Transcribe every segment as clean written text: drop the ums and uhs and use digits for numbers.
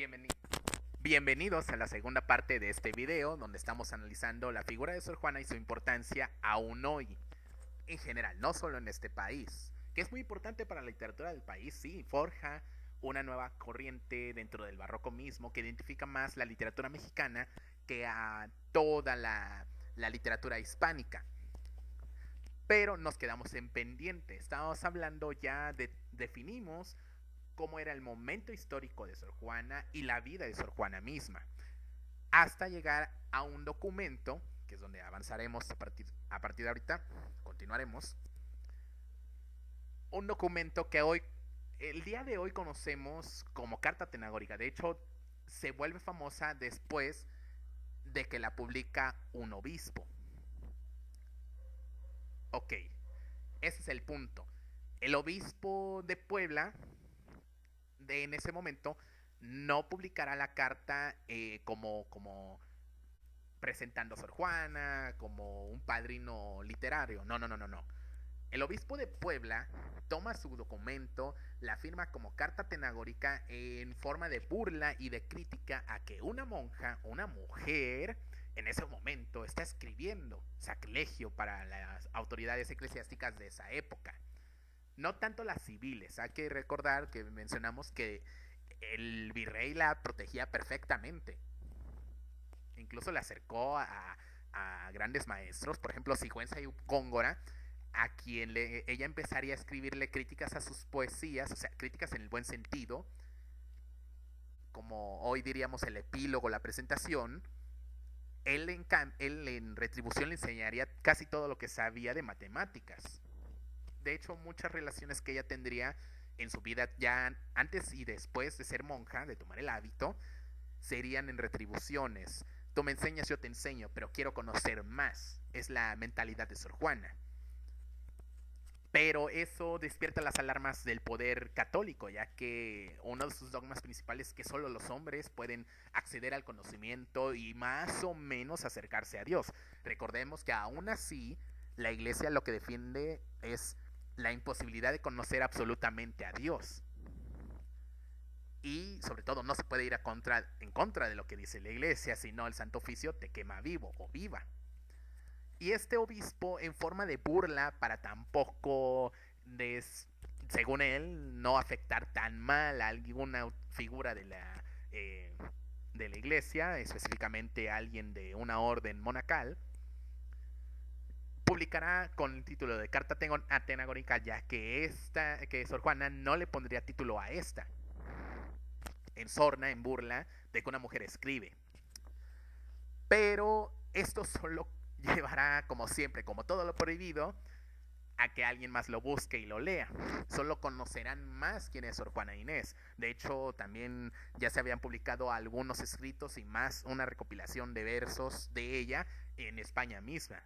Bienveni- Bienvenidos a la segunda parte de este video donde estamos analizando la figura de Sor Juana y su importancia aún hoy, en general, no solo en este país, que es muy importante para la literatura del país, sí, forja una nueva corriente dentro del barroco mismo que identifica más la literatura mexicana que a toda la literatura hispánica. Pero nos quedamos en pendiente, estábamos hablando definimos cómo era el momento histórico de Sor Juana y la vida de Sor Juana misma, hasta llegar a un documento, que es donde avanzaremos a partir de ahorita, continuaremos, un documento que el día de hoy conocemos como Carta Tenagórica. De hecho, se vuelve famosa después de que la publica un obispo. Ok, ese es el punto. El obispo de Puebla, en ese momento, no publicará la carta como presentando a Sor Juana, como un padrino literario. No, no, no, no, no. El obispo de Puebla toma su documento, la firma como carta tenagórica en forma de burla y de crítica a que una monja, una mujer, en ese momento está escribiendo sacrilegio para las autoridades eclesiásticas de esa época. No tanto las civiles, hay que recordar que mencionamos que el virrey la protegía perfectamente. Incluso le acercó a grandes maestros, por ejemplo Sigüenza y Góngora, a quien ella empezaría a escribirle críticas a sus poesías, o sea, críticas en el buen sentido, como hoy diríamos el epílogo, la presentación. Él en retribución le enseñaría casi todo lo que sabía de matemáticas. De hecho, muchas relaciones que ella tendría en su vida ya antes y después de ser monja, de tomar el hábito, serían en retribuciones. Tú me enseñas, yo te enseño, pero quiero conocer más. Es la mentalidad de Sor Juana. Pero eso despierta las alarmas del poder católico, ya que uno de sus dogmas principales es que solo los hombres pueden acceder al conocimiento y más o menos acercarse a Dios. Recordemos que aún así la iglesia lo que defiende es la imposibilidad de conocer absolutamente a Dios. Y sobre todo no se puede ir en contra de lo que dice la iglesia, sino el Santo Oficio te quema vivo o viva. Y este obispo, en forma de burla, para tampoco, según él, no afectar tan mal a alguna figura eh, de la iglesia, específicamente a alguien de una orden monacal, publicará con el título de Carta Atenagórica, ya que Sor Juana no le pondría título a esta, en sorna, en burla, de que una mujer escribe. Pero esto solo llevará, como siempre, como todo lo prohibido, a que alguien más lo busque y lo lea. Solo conocerán más quién es Sor Juana Inés. De hecho, también ya se habían publicado algunos escritos y más una recopilación de versos de ella en España misma.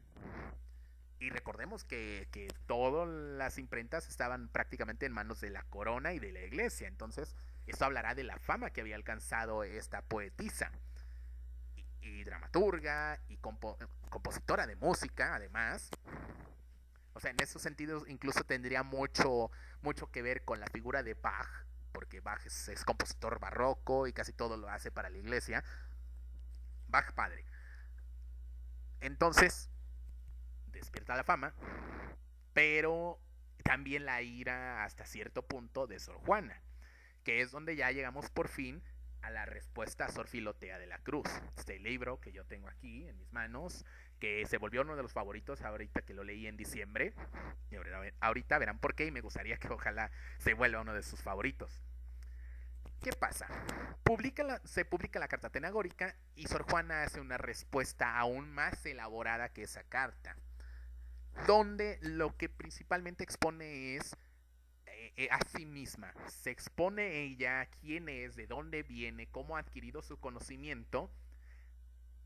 Y recordemos que todas las imprentas estaban prácticamente en manos de la corona y de la iglesia. Entonces, esto hablará de la fama que había alcanzado esta poetisa y dramaturga y compositora de música, además. O sea, en esos sentidos incluso tendría mucho que ver con la figura de Bach, porque Bach es compositor barroco y casi todo lo hace para la iglesia. Bach padre. Entonces, despierta la fama, pero también la ira hasta cierto punto de Sor Juana, que es donde ya llegamos por fin a la respuesta a Sor Filotea de la Cruz. Este libro que yo tengo aquí en mis manos, que se volvió uno de los favoritos ahorita que lo leí en diciembre. Y ahorita verán por qué y me gustaría que ojalá se vuelva uno de sus favoritos. ¿Qué pasa? Se publica la carta tenagórica y Sor Juana hace una respuesta aún más elaborada que esa carta, donde lo que principalmente expone es a sí misma. Se expone ella quién es, de dónde viene, cómo ha adquirido su conocimiento,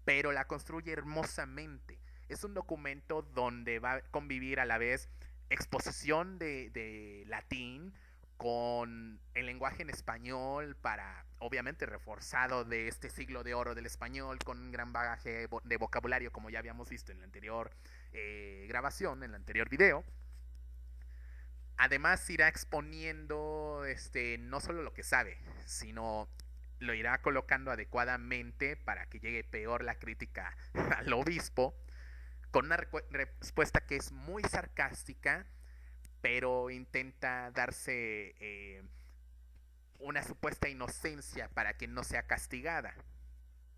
pero la construye hermosamente. Es un documento donde va a convivir a la vez exposición de latín con el lenguaje en español para, obviamente, reforzado de este siglo de oro del español con un gran bagaje de vocabulario como ya habíamos visto en la anterior grabación, en el anterior video. Además irá exponiendo no solo lo que sabe, sino lo irá colocando adecuadamente para que llegue peor la crítica al obispo, con una respuesta que es muy sarcástica, pero intenta darse una supuesta inocencia para que no sea castigada.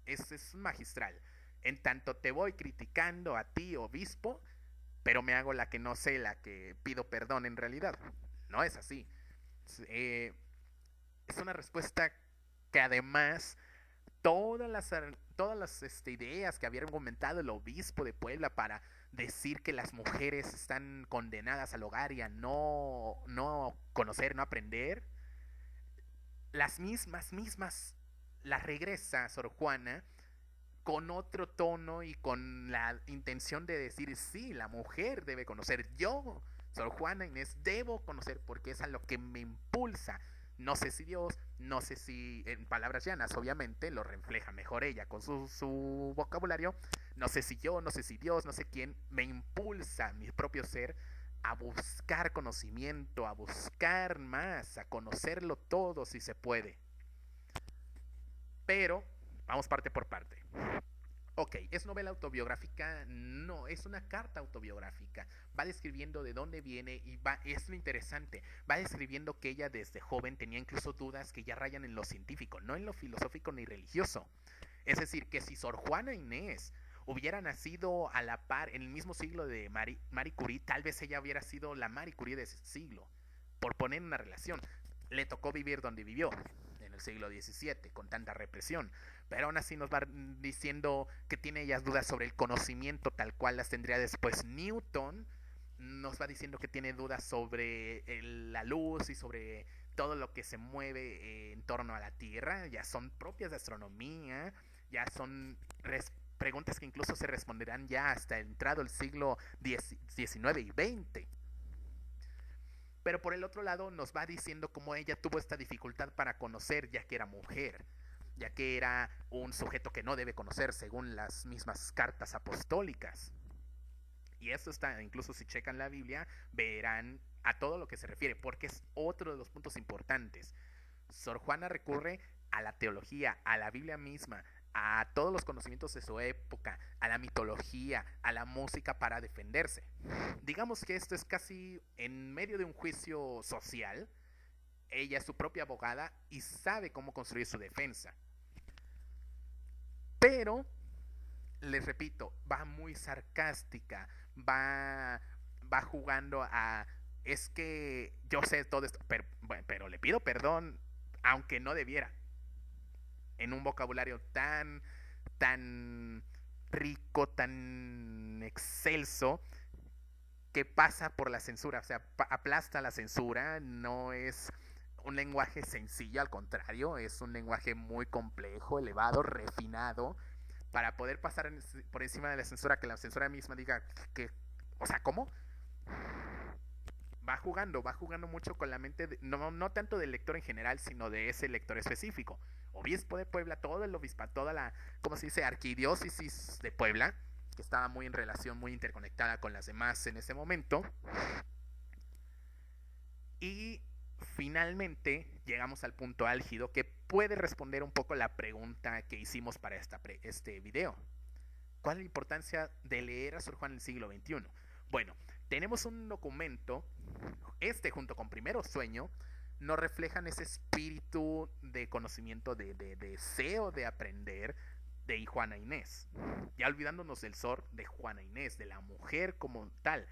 Es magistral. En tanto te voy criticando a ti, obispo, pero me hago la que no sé, la que pido perdón en realidad. No es así. Eh, es una respuesta que además todas las ideas que había argumentado el obispo de Puebla para decir que las mujeres están condenadas al hogar y a no conocer, no aprender, las mismas las regresa Sor Juana con otro tono y con la intención de decir, sí, la mujer debe conocer. Yo, Sor Juana Inés, debo conocer porque es a lo que me impulsa. No sé si Dios, no sé si, en palabras llanas, obviamente, lo refleja mejor ella con su vocabulario. No sé si yo, no sé si Dios, no sé quién, me impulsa mi propio ser a buscar conocimiento, a buscar más, a conocerlo todo si se puede. Pero vamos parte por parte. Ok, ¿es novela autobiográfica? No, es una carta autobiográfica. Va describiendo de dónde viene y es lo interesante. Va describiendo que ella desde joven tenía incluso dudas que ya rayan en lo científico, no en lo filosófico ni religioso. Es decir, que si Sor Juana Inés hubiera nacido a la par en el mismo siglo de Marie Curie, tal vez ella hubiera sido la Marie Curie de ese siglo, por poner una relación. Le tocó vivir donde vivió, en el siglo XVII, con tanta represión. Pero aún así nos va diciendo que tiene ellas dudas sobre el conocimiento tal cual las tendría después Newton. Nos va diciendo que tiene dudas sobre la luz y sobre todo lo que se mueve en torno a la Tierra. Ya son propias de astronomía, ya son preguntas que incluso se responderán ya hasta entrado el siglo XIX y XX. Pero por el otro lado nos va diciendo cómo ella tuvo esta dificultad para conocer ya que era mujer, ya que era un sujeto que no debe conocer según las mismas cartas apostólicas. Y esto está, incluso si checan la Biblia, verán a todo lo que se refiere, porque es otro de los puntos importantes. Sor Juana recurre a la teología, a la Biblia misma, a todos los conocimientos de su época, a la mitología, a la música para defenderse. Digamos que esto es casi en medio de un juicio social. Ella es su propia abogada y sabe cómo construir su defensa. Pero, les repito, va muy sarcástica, va jugando a... Es que yo sé todo esto, pero le pido perdón, aunque no debiera. En un vocabulario tan rico, tan excelso, que pasa por la censura, o sea, aplasta la censura, no es un lenguaje sencillo, al contrario, es un lenguaje muy complejo, elevado, refinado, para poder pasar por encima de la censura, que la censura misma diga que, o sea, ¿cómo? Va jugando mucho con la mente, no tanto del lector en general, sino de ese lector específico. Obispo de Puebla, todo el obispo, toda la, ¿cómo se dice?, arquidiócesis de Puebla, que estaba muy en relación, muy interconectada con las demás en ese momento. Y finalmente llegamos al punto álgido que puede responder un poco la pregunta que hicimos para este video. ¿Cuál es la importancia de leer a Sor Juana en el siglo XXI? Bueno, tenemos un documento, junto con Primero Sueño, nos reflejan ese espíritu de conocimiento, de deseo de aprender de Juana Inés. Ya olvidándonos del Sor de Juana Inés, de la mujer como tal,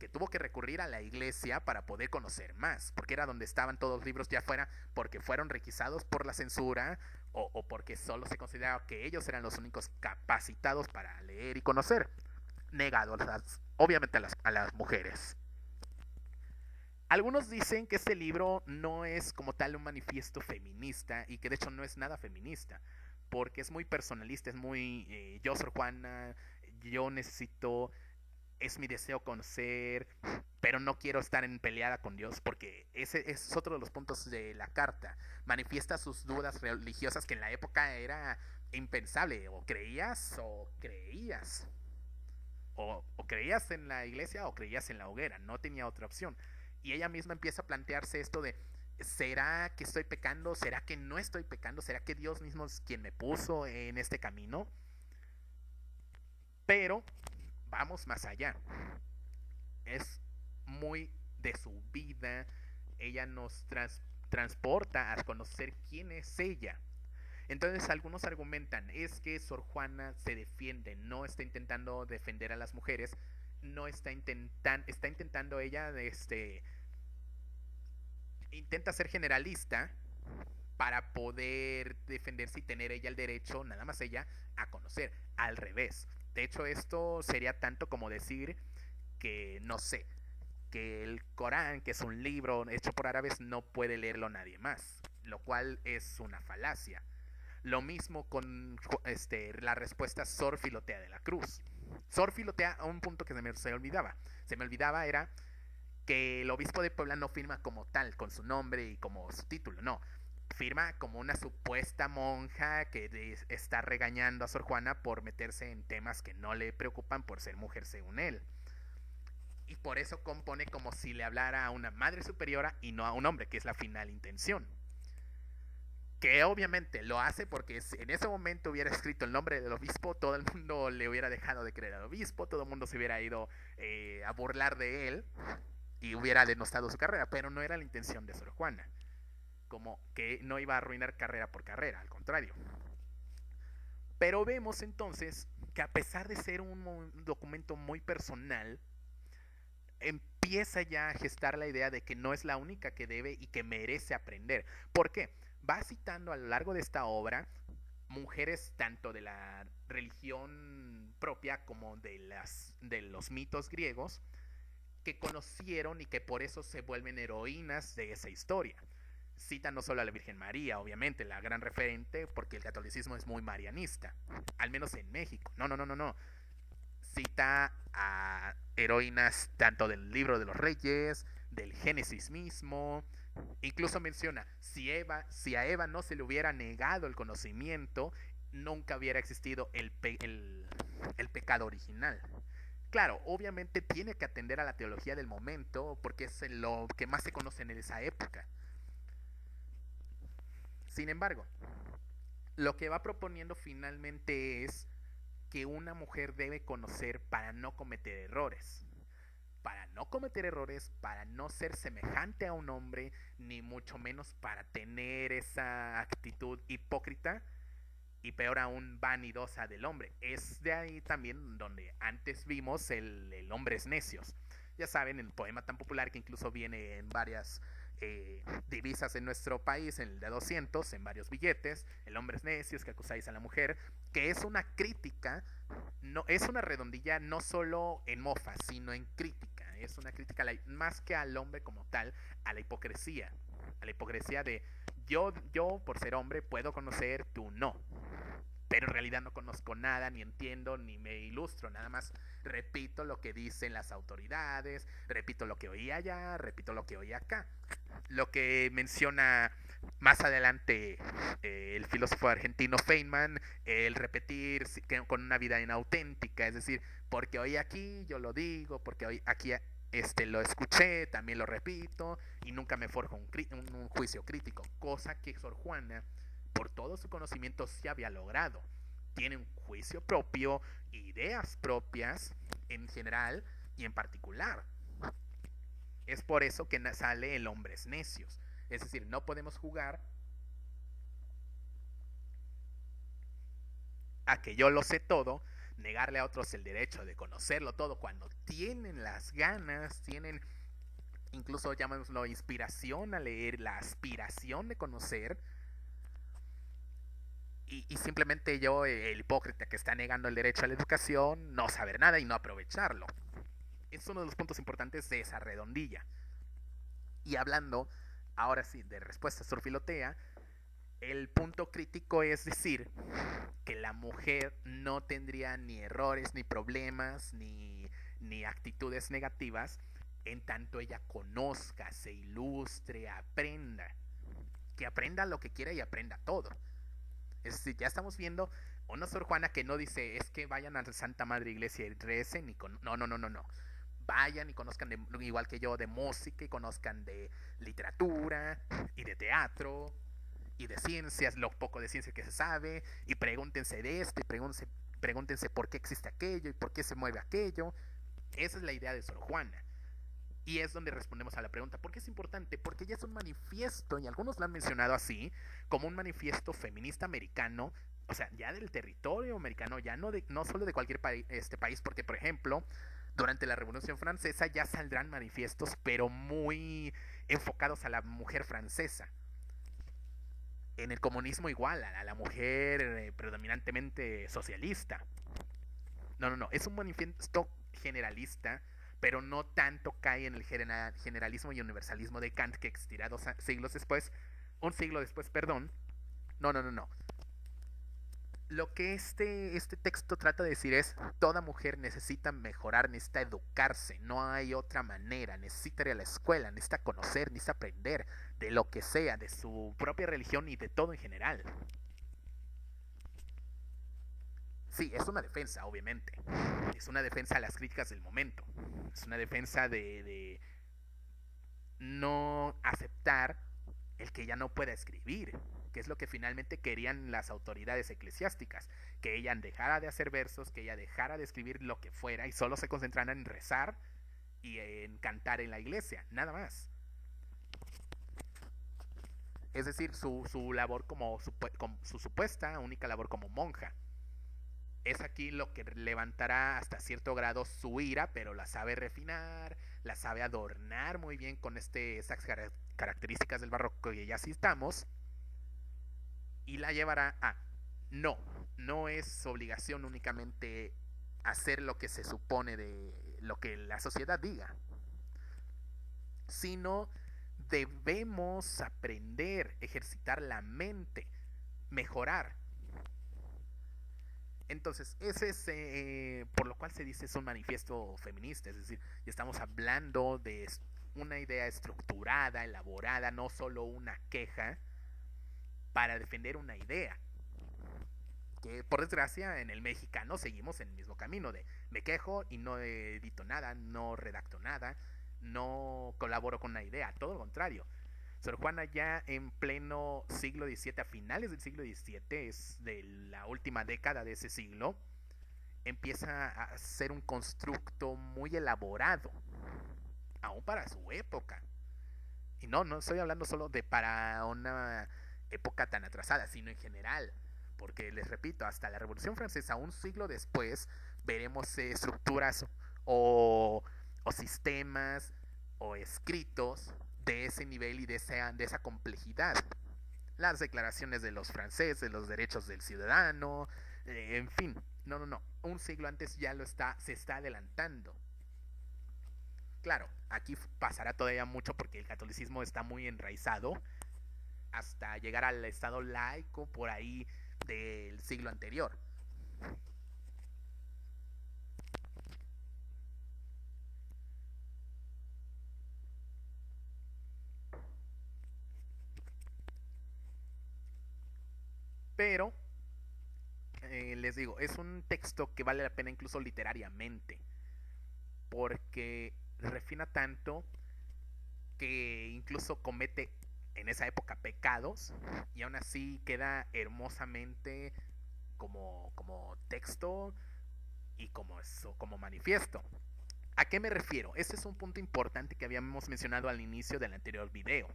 que tuvo que recurrir a la iglesia para poder conocer más, porque era donde estaban todos los libros, ya fuera porque fueron requisados por la censura o porque solo se consideraba que ellos eran los únicos capacitados para leer y conocer, negados obviamente a las mujeres. Algunos dicen que este libro no es como tal un manifiesto feminista y que de hecho no es nada feminista, porque es muy personalista, es muy yo Sor Juana, yo necesito, es mi deseo conocer, pero no quiero estar en peleada con Dios, porque ese es otro de los puntos de la carta. Manifiesta sus dudas religiosas, que en la época era impensable, o creías o creías. O creías en la iglesia o creías en la hoguera, no tenía otra opción. Y ella misma empieza a plantearse esto de, ¿Será que estoy pecando? ¿Será que no estoy pecando? ¿Será que Dios mismo es quien me puso en este camino? Pero vamos más allá. Es muy de su vida. Ella nos transporta a conocer quién es ella. Entonces algunos argumentan, es que Sor Juana se defiende, no está intentando defender a las mujeres, no está intentando ella, intenta ser generalista para poder defenderse y tener ella el derecho, nada más ella, a conocer. Al revés. De hecho, esto sería tanto como decir que, no sé, que el Corán, que es un libro hecho por árabes, no puede leerlo nadie más, lo cual es una falacia. Lo mismo con la respuesta Sor Filotea de la Cruz. Sor Filotea, a un punto que se olvidaba. Se me olvidaba era que el obispo de Puebla no firma como tal, con su nombre y como su título, no. Firma como una supuesta monja que está regañando a Sor Juana por meterse en temas que no le preocupan por ser mujer según él. Y por eso compone como si le hablara a una madre superiora y no a un hombre, que es la final intención. Que obviamente lo hace porque si en ese momento hubiera escrito el nombre del obispo, todo el mundo le hubiera dejado de creer al obispo, todo el mundo se hubiera ido a burlar de él y hubiera denostado su carrera, pero no era la intención de Sor Juana, como que no iba a arruinar carrera por carrera, al contrario. Pero vemos entonces que a pesar de ser un documento muy personal, empieza ya a gestar la idea de que no es la única que debe y que merece aprender. ¿Por qué? Va citando a lo largo de esta obra mujeres tanto de la religión propia como de los mitos griegos que conocieron y que por eso se vuelven heroínas de esa historia. Cita no solo a la Virgen María, obviamente, la gran referente, porque el catolicismo es muy marianista, al menos en México. No. Cita a heroínas tanto del libro de los Reyes, del Génesis mismo. Incluso menciona, si a Eva no se le hubiera negado el conocimiento, nunca hubiera existido el pecado original. Claro, obviamente tiene que atender a la teología del momento porque es lo que más se conoce en esa época. Sin embargo, lo que va proponiendo finalmente es que una mujer debe conocer para no cometer errores. Para no cometer errores, para no ser semejante a un hombre, ni mucho menos para tener esa actitud hipócrita y peor aún vanidosa del hombre. Es de ahí también donde antes vimos el hombres necios. Ya saben, el poema tan popular que incluso viene en varias divisas en nuestro país, en el de 200, en varios billetes, el hombres necios que acusáis a la mujer, que es una crítica, no, es una redondilla no solo en mofa, sino en crítica. Es una crítica más que al hombre como tal, a la hipocresía de yo por ser hombre puedo conocer, tú no. Pero en realidad no conozco nada, ni entiendo, ni me ilustro, nada más repito lo que dicen las autoridades, repito lo que oí allá, repito lo que oí acá. Lo que menciona más adelante el filósofo argentino Feynman, el repetir con una vida inauténtica, es decir, porque oí aquí, yo lo digo, porque oí aquí lo escuché, también lo repito, y nunca me forjo un juicio crítico, cosa que Sor Juana, por todo su conocimiento, sí había logrado. Tiene un juicio propio, ideas propias en general y en particular. Es por eso que sale el hombres necios. Es decir, no podemos jugar a que yo lo sé todo, negarle a otros el derecho de conocerlo todo cuando tienen las ganas, tienen incluso llamémoslo inspiración a leer, la aspiración de conocer. Y simplemente yo, el hipócrita que está negando el derecho a la educación, no saber nada y no aprovecharlo. Es uno de los puntos importantes de esa redondilla. Y hablando, ahora sí, de respuesta Sor Filotea, el punto crítico es decir que la mujer no tendría ni errores, ni problemas, ni actitudes negativas, en tanto ella conozca, se ilustre, aprenda. Que aprenda lo que quiera y aprenda todo. Es decir, ya estamos viendo una Sor Juana que no dice es que vayan a la Santa Madre Iglesia y recen y no. vayan y conozcan igual que yo de música y conozcan de literatura y de teatro y de ciencias, lo poco de ciencia que se sabe, y pregúntense de esto y pregúntense por qué existe aquello y por qué se mueve aquello. Esa es la idea de Sor Juana. Y es donde respondemos a la pregunta, ¿por qué es importante? Porque ya es un manifiesto, y algunos lo han mencionado así, como un manifiesto feminista americano, o sea, ya del territorio americano, ya no solo de cualquier país, porque por ejemplo, durante la Revolución Francesa ya saldrán manifiestos, pero muy enfocados a la mujer francesa. En el comunismo igual, a la mujer predominantemente socialista. No, es un manifiesto generalista, pero no tanto cae en el generalismo y universalismo de Kant, que existirá siglos después, un siglo después, perdón. No. Lo que este texto trata de decir es, toda mujer necesita mejorar, necesita educarse, no hay otra manera, necesita ir a la escuela, necesita conocer, necesita aprender de lo que sea, de su propia religión y de todo en general. Sí, es una defensa, obviamente. Es una defensa a las críticas del momento. Es una defensa de no aceptar el que ella no pueda escribir, que es lo que finalmente querían las autoridades eclesiásticas, que ella dejara de hacer versos, que ella dejara de escribir lo que fuera y solo se concentraran en rezar y en cantar en la iglesia, nada más. Es decir, su labor como su supuesta única labor como monja. Es aquí lo que levantará hasta cierto grado su ira, pero la sabe refinar, la sabe adornar muy bien con esas características del barroco que ya citamos, y la llevará a no, no es obligación únicamente hacer lo que se supone de lo que la sociedad diga, sino debemos aprender, ejercitar la mente, mejorar. Entonces, ese es por lo cual se dice es un manifiesto feminista, es decir, estamos hablando de una idea estructurada, elaborada, no solo una queja para defender una idea. Que por desgracia en el mexicano seguimos en el mismo camino de me quejo y no edito nada, no redacto nada, no colaboro con una idea, todo lo contrario. Sor Juana ya en pleno siglo XVII, a finales del siglo XVII, es de la última década de ese siglo, empieza a ser un constructo muy elaborado, aún para su época. Y no estoy hablando solo de para una época tan atrasada, sino en general. Porque les repito, hasta la Revolución Francesa, un siglo después, veremos estructuras o sistemas o escritos de ese nivel y de esa complejidad. Las declaraciones de los franceses, de los derechos del ciudadano, en fin, no. Un siglo antes ya se está adelantando. Claro, aquí pasará todavía mucho porque el catolicismo está muy enraizado hasta llegar al estado laico por ahí del siglo anterior. Pero, les digo, es un texto que vale la pena incluso literariamente, porque refina tanto que incluso comete en esa época pecados y aún así queda hermosamente como texto y como manifiesto. ¿A qué me refiero? Este es un punto importante que habíamos mencionado al inicio del anterior video.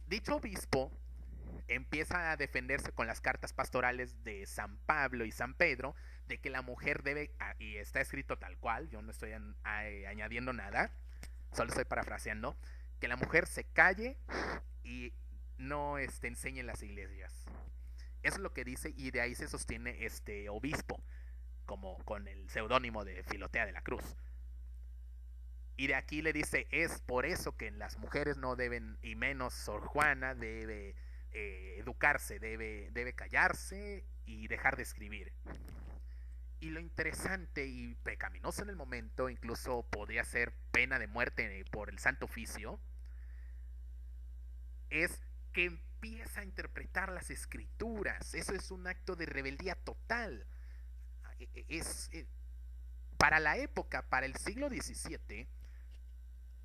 Dicho obispo empieza a defenderse con las cartas pastorales de San Pablo y San Pedro de que la mujer debe, y está escrito tal cual, yo no estoy añadiendo nada, solo estoy parafraseando, que la mujer se calle y no enseñe en las iglesias. Eso es lo que dice y de ahí se sostiene este obispo, como con el seudónimo de Filotea de la Cruz. Y de aquí le dice, es por eso que las mujeres no deben, y menos Sor Juana, debe educarse, debe callarse y dejar de escribir. Y lo interesante y pecaminoso en el momento, incluso podría ser pena de muerte por el Santo Oficio, es que empieza a interpretar las escrituras. Eso es un acto de rebeldía total. Es Para la época, para el siglo XVII,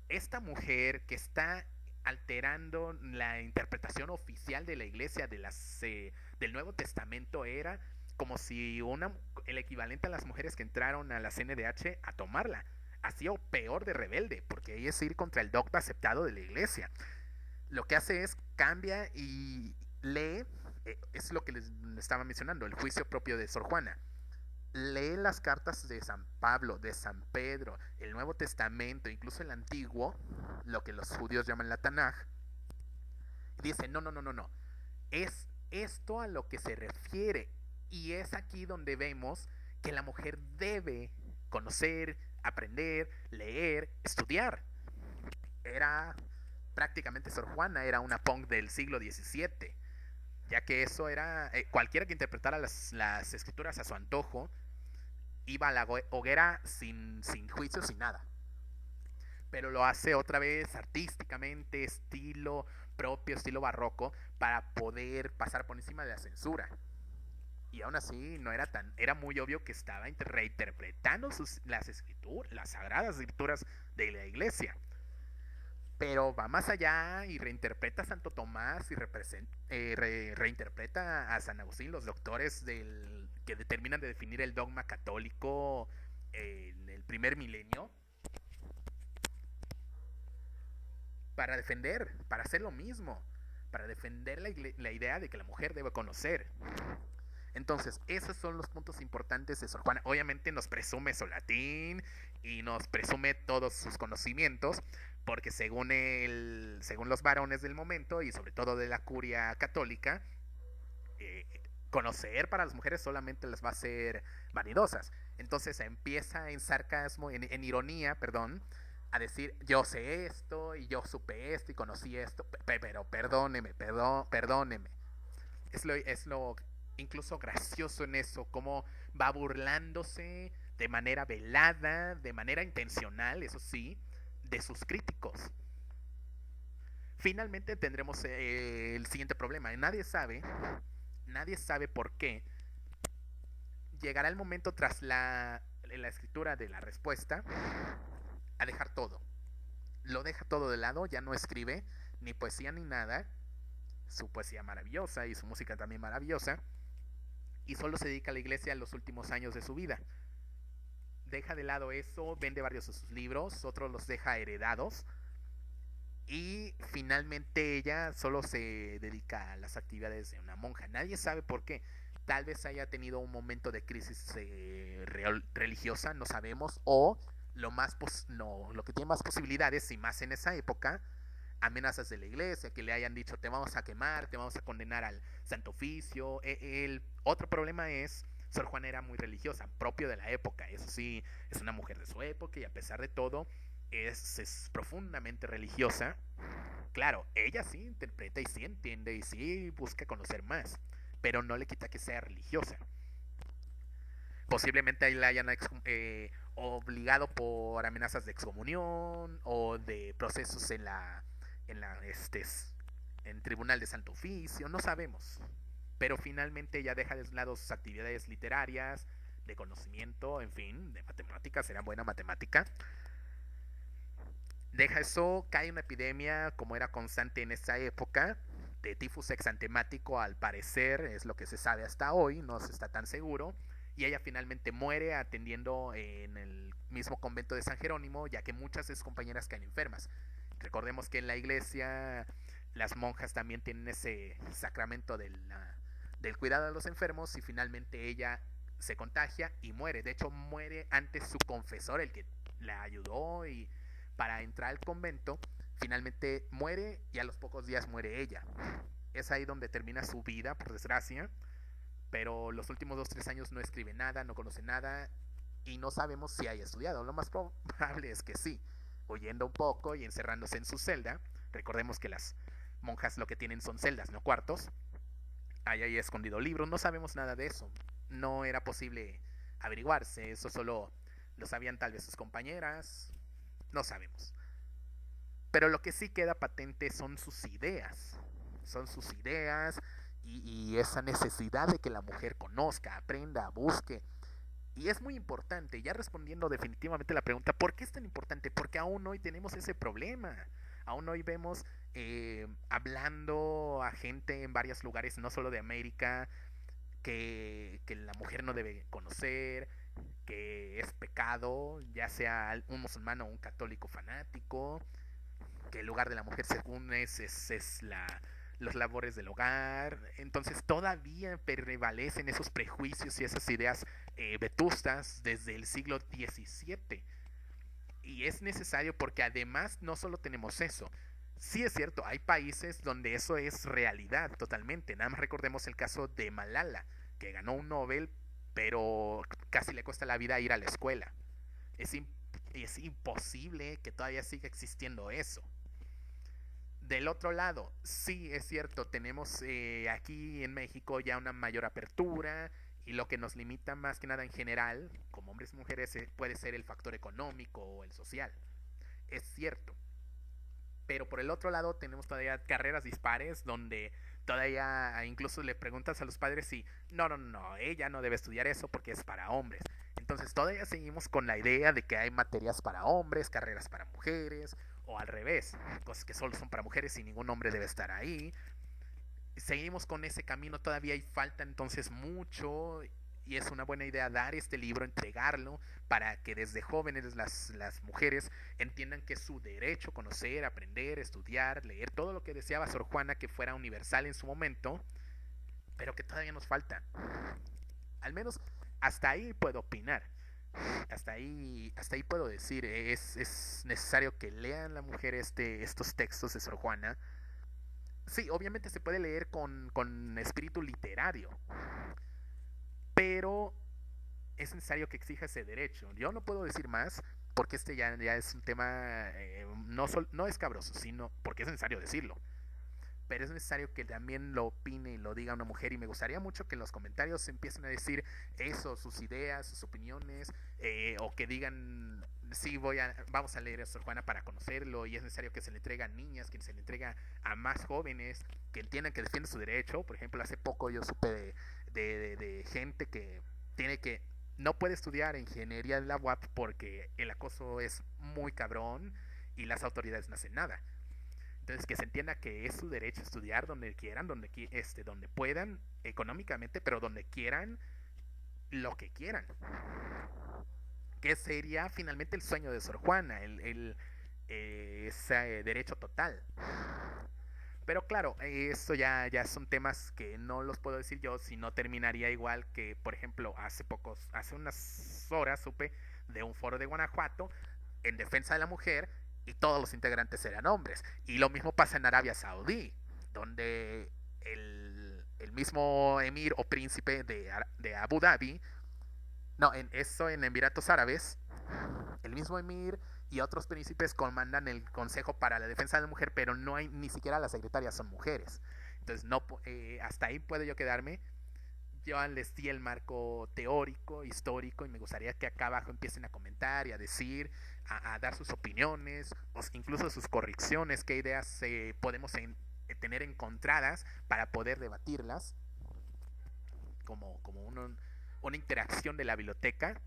esta mujer que está alterando la interpretación oficial de la iglesia del Nuevo Testamento era como si el equivalente a las mujeres que entraron a la CNDH a tomarla. Así o peor de rebelde, porque ella es ir contra el dogma aceptado de la iglesia. Lo que hace es cambia y lee, es lo que les estaba mencionando, el juicio propio de Sor Juana. Lee las cartas de San Pablo, de San Pedro, el Nuevo Testamento, incluso el Antiguo, lo que los judíos llaman la Tanaj, y dice, no, no, no, no, no, es esto a lo que se refiere, y es aquí donde vemos que la mujer debe conocer, aprender, leer, estudiar. Era prácticamente Sor Juana, era una punk del siglo XVII, ya que eso era, cualquiera que interpretara las escrituras a su antojo, iba a la hoguera sin juicio, sin nada. Pero lo hace otra vez artísticamente, estilo propio, estilo barroco, para poder pasar por encima de la censura. Y aún así no era era muy obvio que estaba reinterpretando las escrituras, las sagradas escrituras de la iglesia. Pero va más allá y reinterpreta a Santo Tomás y reinterpreta a San Agustín, los doctores que determinan de definir el dogma católico en el primer milenio, para defender, para hacer lo mismo, para defender la idea de que la mujer debe conocer. Entonces, esos son los puntos importantes de Sor Juana. Obviamente nos presume su latín y nos presume todos sus conocimientos, porque según los varones del momento y sobre todo de la curia católica, conocer para las mujeres solamente las va a hacer vanidosas. Entonces empieza en sarcasmo, en ironía, perdón, a decir, yo sé esto y yo supe esto y conocí esto, pero perdóneme, perdóneme. Es lo incluso gracioso en eso, cómo va burlándose de manera velada, de manera intencional, eso sí, de sus críticos. Finalmente tendremos el siguiente problema. Nadie sabe por qué llegará el momento tras la escritura de la respuesta a dejar todo. Lo deja todo de lado, ya no escribe ni poesía ni nada. Su poesía maravillosa y su música también maravillosa. Y solo se dedica a la iglesia en los últimos años de su vida. Deja de lado eso, vende varios de sus libros, otros los deja heredados. Y finalmente ella solo se dedica a las actividades de una monja. Nadie sabe por qué. Tal vez haya tenido un momento de crisis religiosa, no sabemos. O lo que tiene más posibilidades, y más en esa época, amenazas de la iglesia, que le hayan dicho te vamos a quemar, te vamos a condenar al Santo Oficio. El otro problema es, Sor Juana era muy religiosa, propio de la época. Eso sí, es una mujer de su época y a pesar de todo es profundamente religiosa. Claro, ella sí interpreta y sí entiende y sí busca conocer más, pero no le quita que sea religiosa. Posiblemente ahí la hayan obligado por amenazas de excomunión o de procesos en tribunal de Santo Oficio, no sabemos. Pero finalmente ella deja de lado sus actividades literarias, de conocimiento, en fin, de matemáticas, era buena matemática. Deja eso, cae una epidemia como era constante en esa época, de tifus exantemático, al parecer, es lo que se sabe hasta hoy, no se está tan seguro. Y ella finalmente muere atendiendo en el mismo convento de San Jerónimo, ya que muchas de sus compañeras caen enfermas. Recordemos que en la iglesia las monjas también tienen ese sacramento del cuidado de los enfermos, y finalmente ella se contagia y muere. De hecho, muere antes su confesor, el que la ayudó y para entrar al convento. Finalmente muere y a los pocos días muere ella. Es ahí donde termina su vida, por desgracia. Pero los últimos 2-3 años no escribe nada, no conoce nada y no sabemos si haya estudiado. Lo más probable es que sí, huyendo un poco y encerrándose en su celda. Recordemos que las monjas lo que tienen son celdas, no cuartos. Haya ahí escondido libros, no sabemos nada de eso. No era posible averiguarse, eso solo lo sabían tal vez sus compañeras, no sabemos. Pero lo que sí queda patente son sus ideas. Son sus ideas y esa necesidad de que la mujer conozca, aprenda, busque Y es muy importante, ya respondiendo definitivamente la pregunta, ¿por qué es tan importante? Porque aún hoy tenemos ese problema. Aún hoy vemos hablando a gente en varios lugares, no solo de América, que la mujer no debe conocer, que es pecado, ya sea un musulmán o un católico fanático, que el lugar de la mujer según es los labores del hogar. Entonces todavía prevalecen esos prejuicios y esas ideas vetustas desde el siglo XVII. Y es necesario porque además no solo tenemos eso. Sí es cierto, hay países donde eso es realidad totalmente. Nada más recordemos el caso de Malala, que ganó un Nobel, pero casi le cuesta la vida ir a la escuela. Es, es imposible que todavía siga existiendo eso. Del otro lado, sí es cierto, tenemos aquí en México ya una mayor apertura y lo que nos limita más que nada en general, como hombres y mujeres, puede ser el factor económico o el social. Es cierto. Pero por el otro lado tenemos todavía carreras dispares donde todavía incluso le preguntas a los padres si no, ella no debe estudiar eso porque es para hombres. Entonces todavía seguimos con la idea de que hay materias para hombres, carreras para mujeres, o al revés, cosas que solo son para mujeres y ningún hombre debe estar ahí. Seguimos con ese camino, todavía hay falta entonces mucho y es una buena idea dar este libro, entregarlo, para que desde jóvenes las mujeres entiendan que es su derecho conocer, aprender, estudiar, leer, todo lo que deseaba Sor Juana que fuera universal en su momento, pero que todavía nos falta. Al menos hasta ahí puedo opinar. Hasta ahí puedo decir, es necesario que lean la mujer estos textos de Sor Juana. Sí, obviamente se puede leer con espíritu literario, pero es necesario que exija ese derecho. Yo no puedo decir más porque ya es un tema no escabroso, sino porque es necesario decirlo. Pero es necesario que también lo opine y lo diga una mujer y me gustaría mucho que en los comentarios se empiecen a decir eso, sus ideas, sus opiniones, o que digan sí vamos a leer a Sor Juana para conocerlo y es necesario que se le entregue a niñas, que se le entregue a más jóvenes, que entiendan que defienden su derecho. Por ejemplo, hace poco yo supe de gente que tiene que no puede estudiar ingeniería en la UAP porque el acoso es muy cabrón y las autoridades no hacen nada. Entonces, que se entienda que es su derecho estudiar donde quieran, donde puedan, económicamente, pero donde quieran, lo que quieran. Que sería finalmente el sueño de Sor Juana, ese derecho total. Pero claro, esto ya son temas que no los puedo decir yo, si no terminaría igual que, por ejemplo, hace unas horas supe de un foro de Guanajuato en defensa de la mujer y todos los integrantes eran hombres. Y lo mismo pasa en Arabia Saudí, donde el mismo emir o príncipe de Abu Dhabi, no, en Emiratos Árabes, el mismo emir y otros príncipes comandan el Consejo para la Defensa de la Mujer, pero no hay ni siquiera las secretarias son mujeres. Entonces, no, hasta ahí puedo yo quedarme. Yo les di el marco teórico, histórico, y me gustaría que acá abajo empiecen a comentar y a decir, a dar sus opiniones, o incluso sus correcciones, qué ideas podemos tener encontradas para poder debatirlas, como una interacción de la biblioteca.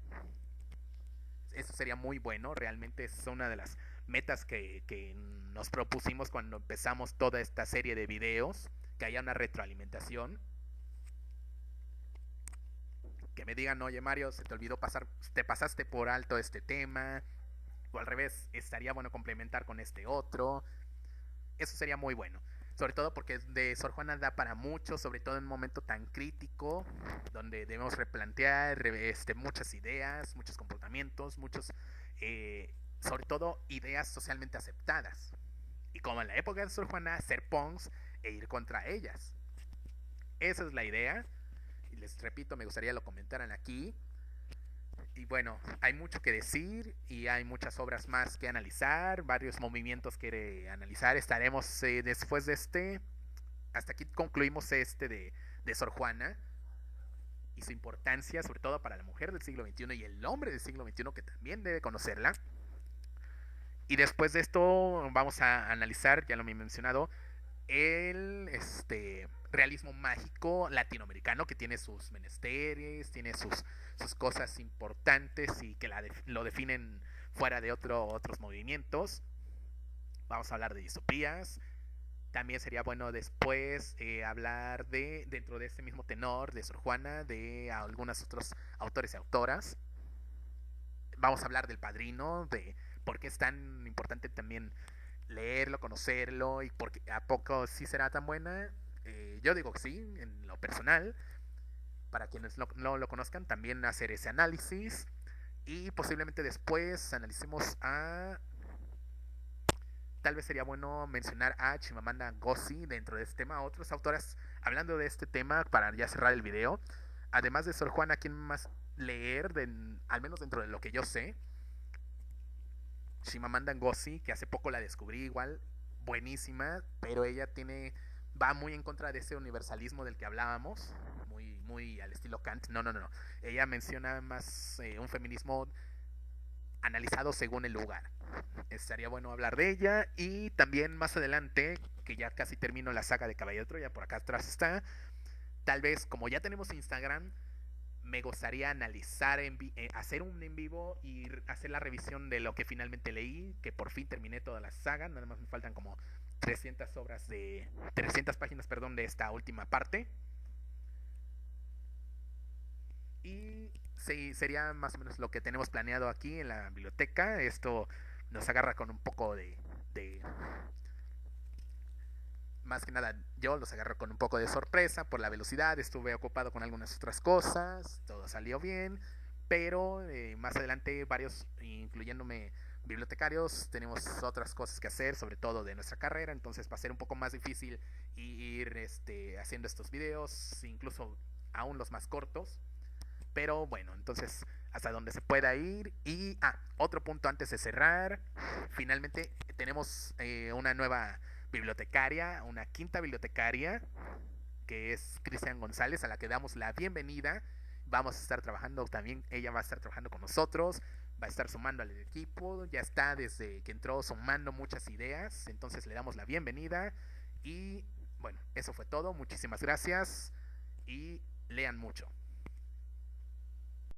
Eso sería muy bueno, realmente es una de las metas que nos propusimos cuando empezamos toda esta serie de videos, que haya una retroalimentación, que me digan, oye Mario, se te olvidó te pasaste por alto este tema, o al revés, estaría bueno complementar con este otro. Eso sería muy bueno, sobre todo porque de Sor Juana da para mucho, sobre todo en un momento tan crítico, donde debemos replantear muchas ideas, muchos comportamientos, sobre todo ideas socialmente aceptadas. Y como en la época de Sor Juana, ser punks e ir contra ellas. Esa es la idea. Y les repito, me gustaría lo comentaran aquí. Y bueno, hay mucho que decir y hay muchas obras más que analizar, varios movimientos que analizar. Estaremos después de hasta aquí concluimos de Sor Juana y su importancia, sobre todo para la mujer del siglo XXI y el hombre del siglo XXI que también debe conocerla. Y después de esto vamos a analizar, ya lo he mencionado, realismo mágico latinoamericano que tiene sus menesteres, tiene sus cosas importantes y que lo definen fuera de otros movimientos. Vamos a hablar de distopías. También sería bueno después hablar dentro de este mismo tenor, de Sor Juana, de algunos otros autores y autoras. Vamos a hablar del Padrino, de por qué es tan importante también leerlo, conocerlo y porque a poco sí será tan buena. Yo digo que sí, en lo personal. Para quienes no lo conozcan, también hacer ese análisis. Y posiblemente después analicemos a... Tal vez sería bueno mencionar a Chimamanda Ngozi dentro de este tema. Otros autores hablando de este tema para ya cerrar el video. Además de Sor Juana, ¿quién más leer? Al menos dentro de lo que yo sé. Chimamanda Ngozi, que hace poco la descubrí igual, buenísima, pero ella va muy en contra de ese universalismo del que hablábamos, muy al estilo Kant. No. Ella menciona más un feminismo analizado según el lugar. Estaría bueno hablar de ella. Y también más adelante, que ya casi termino la saga de Caballero de Troya, por acá atrás está. Tal vez, como ya tenemos Instagram, me gustaría analizar, hacer un en vivo y hacer la revisión de lo que finalmente leí, que por fin terminé toda la saga. Nada más me faltan como 300 páginas, perdón, de esta última parte. Y sí, sería más o menos lo que tenemos planeado aquí en la biblioteca. Esto nos agarra con un poco de más que nada yo los agarro con un poco de sorpresa por la velocidad. Estuve ocupado con algunas otras cosas, todo salió bien, pero más adelante varios, incluyéndome bibliotecarios, tenemos otras cosas que hacer, sobre todo de nuestra carrera. Entonces va a ser un poco más difícil ir haciendo estos videos, incluso aún los más cortos. Pero bueno, entonces hasta donde se pueda ir. Y otro punto antes de cerrar, finalmente tenemos una nueva bibliotecaria, una quinta bibliotecaria, que es Cristian González, a la que damos la bienvenida. Vamos a estar trabajando también, ella va a estar trabajando con nosotros, va a estar sumando al equipo, ya está desde que entró sumando muchas ideas. Entonces le damos la bienvenida. Y bueno, eso fue todo, muchísimas gracias y lean mucho.